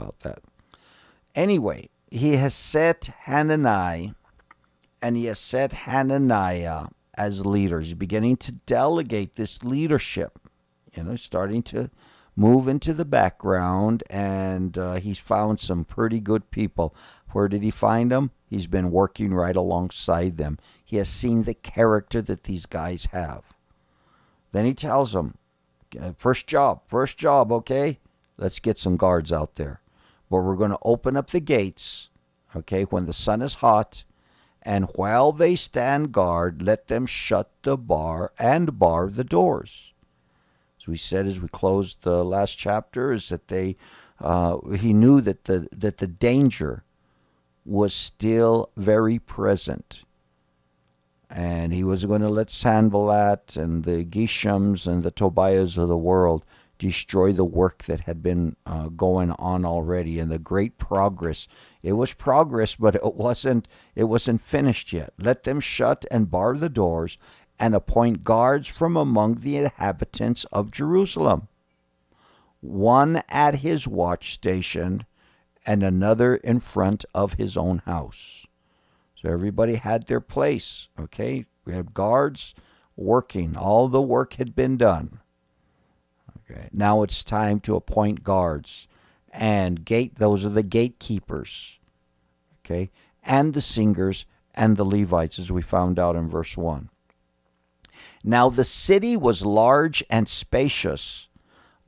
about that. Anyway, he has set Hananiah and he has set Hananiah as leaders. He's beginning to delegate this leadership, starting to move into the background, and he's found some pretty good people. Where did he find them? He's been working right alongside them. He has seen the character that these guys have. Then he tells them, first job, okay? Let's get some guards out there. But we're going to open up the gates, okay, when the sun is hot, and while they stand guard, let them shut the bar the doors. As we said as we closed the last chapter, is that he knew that the danger was still very present. And he was going to let Sanballat and the Geshams and the Tobiahs of the world destroy the work that had been going on already, and the great progress. It was progress, but it wasn't finished yet. Let them shut and bar the doors and appoint guards from among the inhabitants of Jerusalem, one at his watch station and another in front of his own house. So everybody had their place, okay? We had guards working. All the work had been done. Okay. Now it's time to appoint guards and those are the gatekeepers, okay? And the singers and the Levites, as we found out in verse 1. Now the city was large and spacious,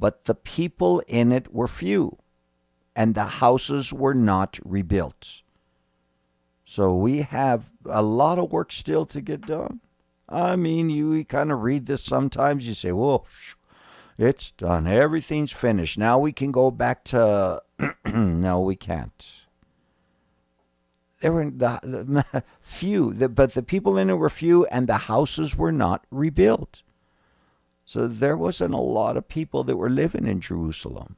but the people in it were few, and the houses were not rebuilt. So we have a lot of work still to get done. I mean, you kind of read this sometimes, you say, whoa, it's done. Everything's finished. Now we can go back to... No, we can't. There were few, but the people in it were few, and the houses were not rebuilt. So there wasn't a lot of people that were living in Jerusalem.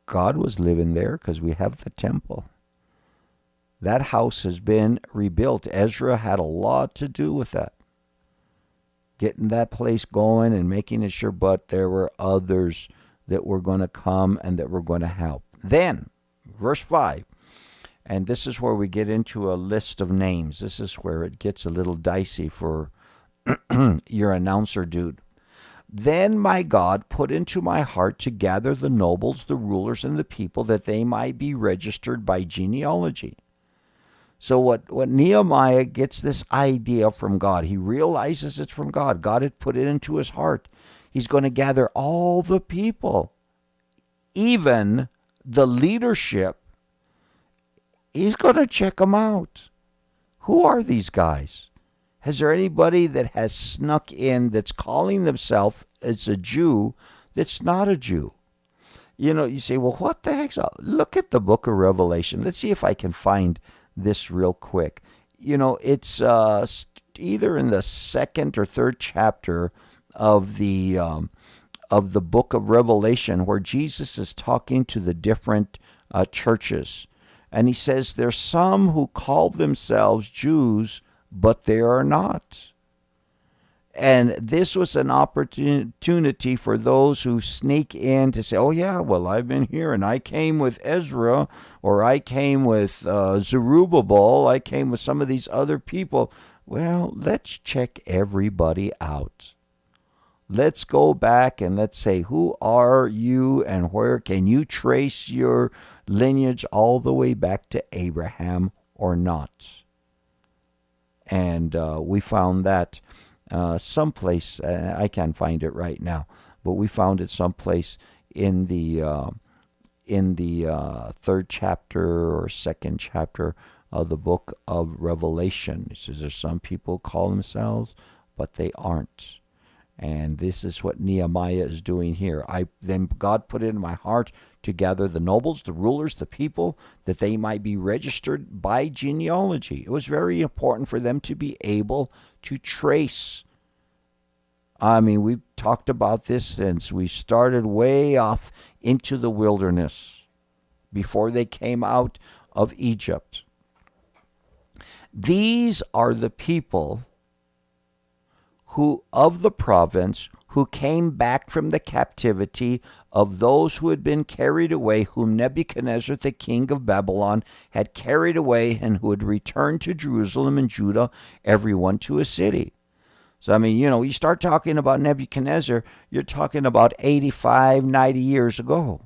God was living there because we have the temple. That house has been rebuilt. Ezra had a lot to do with that. Getting that place going and making it sure, but there were others that were going to come and that were going to help. Then, verse 5, and this is where we get into a list of names. This is where it gets a little dicey for your announcer dude. Then my God put into my heart to gather the nobles, the rulers, and the people, that they might be registered by genealogy. So what Nehemiah gets this idea from God. He realizes it's from God. God had put it into his heart. He's going to gather all the people, even the leadership. He's going to check them out. Who are these guys? Is there anybody that has snuck in that's calling themselves as a Jew that's not a Jew? You say, well, what the heck? Look at the book of Revelation. Let's see if I can find this real quick. It's either in the second or third chapter of the book of Revelation, where Jesus is talking to the different churches. And he says there's some who call themselves Jews, but they are not. And this was an opportunity for those who sneak in to say, oh yeah, well, I've been here and I came with Ezra, or I came with Zerubbabel, I came with some of these other people. Well, let's check everybody out. Let's go back and let's say, who are you and where can you trace your lineage all the way back to Abraham or not? And we found that someplace, I can't find it right now, but we found it someplace in the third chapter or second chapter of the book of Revelation. It says there's some people call themselves, but they aren't. And this is what Nehemiah is doing here. Then God put it in my heart to gather the nobles, the rulers, the people, that they might be registered by genealogy. It was very important for them to be able to trace. I mean, we've talked about this since we started way off into the wilderness, before they came out of Egypt. These are the people who of the province, who came back from the captivity of those who had been carried away, whom Nebuchadnezzar the king of Babylon had carried away, and who had returned to Jerusalem and Judah, everyone to a city. So, I mean, you start talking about Nebuchadnezzar, you're talking about 85, 90 years ago.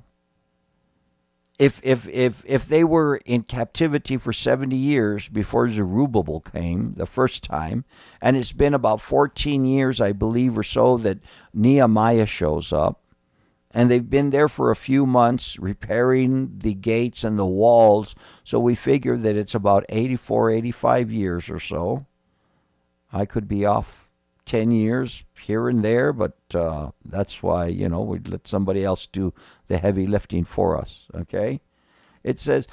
If they were in captivity for 70 years before Zerubbabel came the first time, and it's been about 14 years, I believe, or so, that Nehemiah shows up, and they've been there for a few months repairing the gates and the walls, so we figure that it's about 84, 85 years or so. I could be off 10 years here and there, but that's why, we let somebody else do the heavy lifting for us, okay? It says,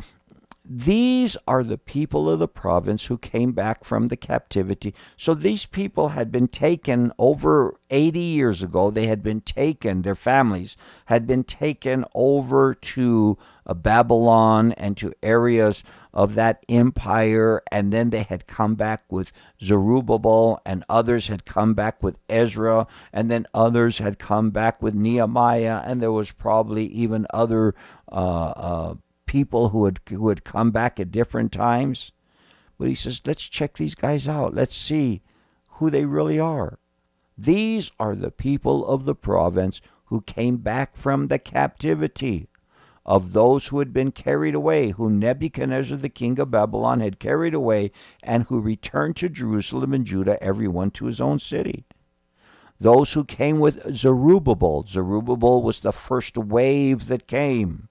these are the people of the province who came back from the captivity. So these people had been taken over 80 years ago. They had been taken, their families had been taken over to Babylon and to areas of that empire. And then they had come back with Zerubbabel, and others had come back with Ezra, and then others had come back with Nehemiah. And there was probably even other people who had come back at different times. But he says, let's check these guys out. Let's see who they really are. These are the people of the province who came back from the captivity of those who had been carried away, whom Nebuchadnezzar the king of Babylon had carried away, and who returned to Jerusalem and Judah, everyone to his own city. Those who came with Zerubbabel. Zerubbabel was the first wave that came.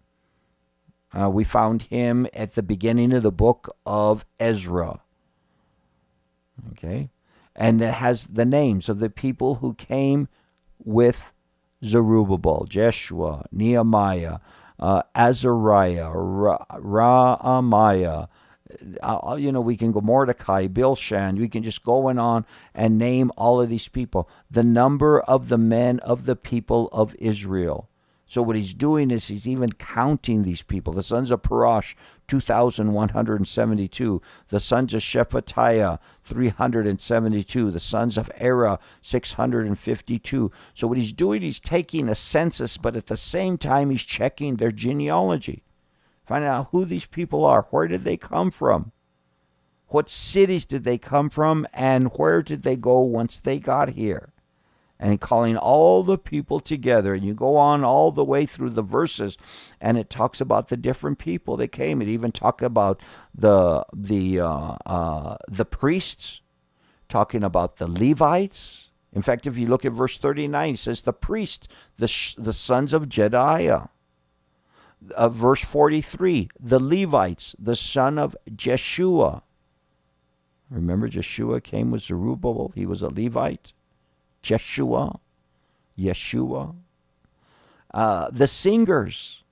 We found him at the beginning of the book of Ezra. Okay? And that has the names of the people who came with Zerubbabel: Jeshua, Nehemiah, Azariah, Raamiah. We can go Mordecai, Bilshan. We can just go on and name all of these people. The number of the men of the people of Israel. So what he's doing is he's even counting these people. The sons of Parash, 2,172. The sons of Shephatiah, 372. The sons of Era, 652. So what he's doing, he's taking a census, but at the same time, he's checking their genealogy. Finding out who these people are. Where did they come from? What cities did they come from? And where did they go once they got here? And calling all the people together. And you go on all the way through the verses, and it talks about the different people that came. It even talks about the priests, talking about the Levites. In fact, if you look at verse 39, it says the priests, the sons of Jedaiah. Verse 43, the Levites, the son of Jeshua. Remember, Jeshua came with Zerubbabel. He was a Levite. Yeshua, the singers,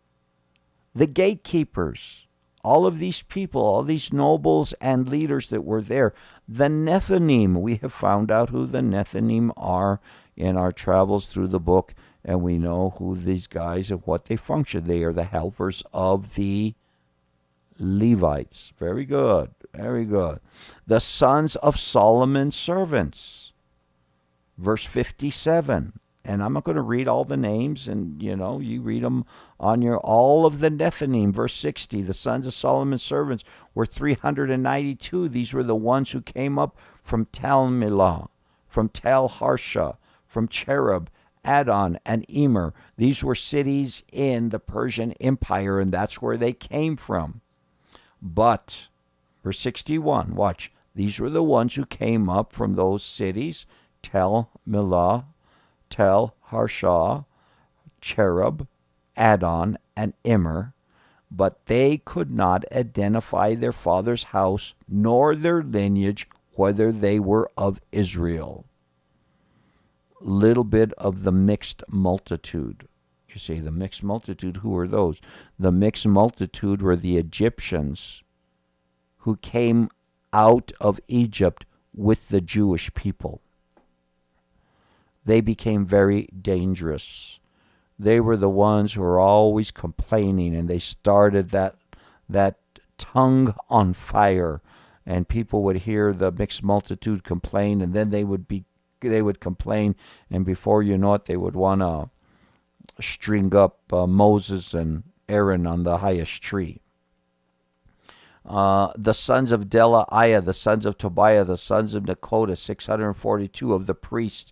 the gatekeepers, all of these people, all these nobles and leaders that were there. The Nethinim, we have found out who the Nethinim are in our travels through the book, and we know who these guys and what they function. They are the helpers of the Levites. Very good, very good. The sons of Solomon's servants. Verse 57, and I'm not going to read all the names, and you read them on all of the Nethinim. Verse 60, the sons of Solomon's servants were 392. These were the ones who came up from Tel Milah, from Tel Harsha, from Cherub, Adon, and Emer. These were cities in the Persian Empire, and that's where they came from. But, verse 61, watch, these were the ones who came up from those cities: Tel Milah, Tel Harsha, Cherub, Adon, and Immer, but they could not identify their father's house nor their lineage, whether they were of Israel. Little bit of the mixed multitude. You say the mixed multitude, who are those? The mixed multitude were the Egyptians who came out of Egypt with the Jewish people. They became very dangerous. They were the ones who were always complaining, and they started that tongue on fire. And people would hear the mixed multitude complain, and then they would they would complain, and before you know it, they would want to string up Moses and Aaron on the highest tree. The sons of Delaiah, the sons of Tobiah, the sons of Nekoda, 642 of the priests.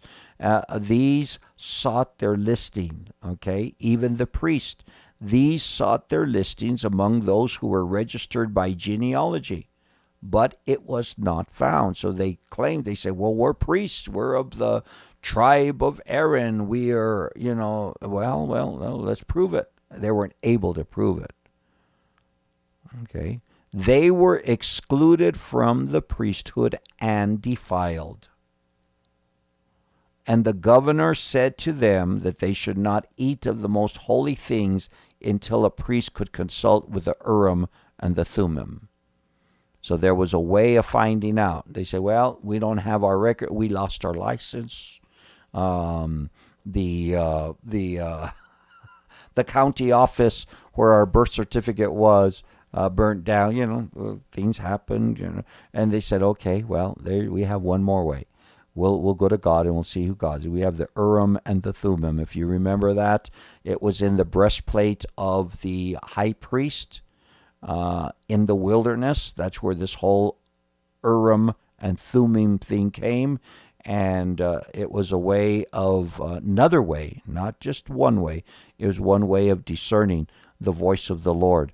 These sought their listing, okay? Even the priest. These sought their listings among those who were registered by genealogy, but it was not found. So they claimed, they say, well, we're priests. We're of the tribe of Aaron. We are, well, no, let's prove it. They weren't able to prove it, okay? They were excluded from the priesthood and defiled. And the governor said to them that they should not eat of the most holy things until a priest could consult with the Urim and the Thummim. So there was a way of finding out. They said, well, we don't have our record. We lost our license. The county office where our birth certificate was burnt down. Things happened. And they said, okay, well, there we have one more way. We'll go to God and we'll see who God is. We have the Urim and the Thummim. If you remember that, it was in the breastplate of the high priest in the wilderness. That's where this whole Urim and Thummim thing came. And it was a way of, another way, not just one way. It was one way of discerning the voice of the Lord.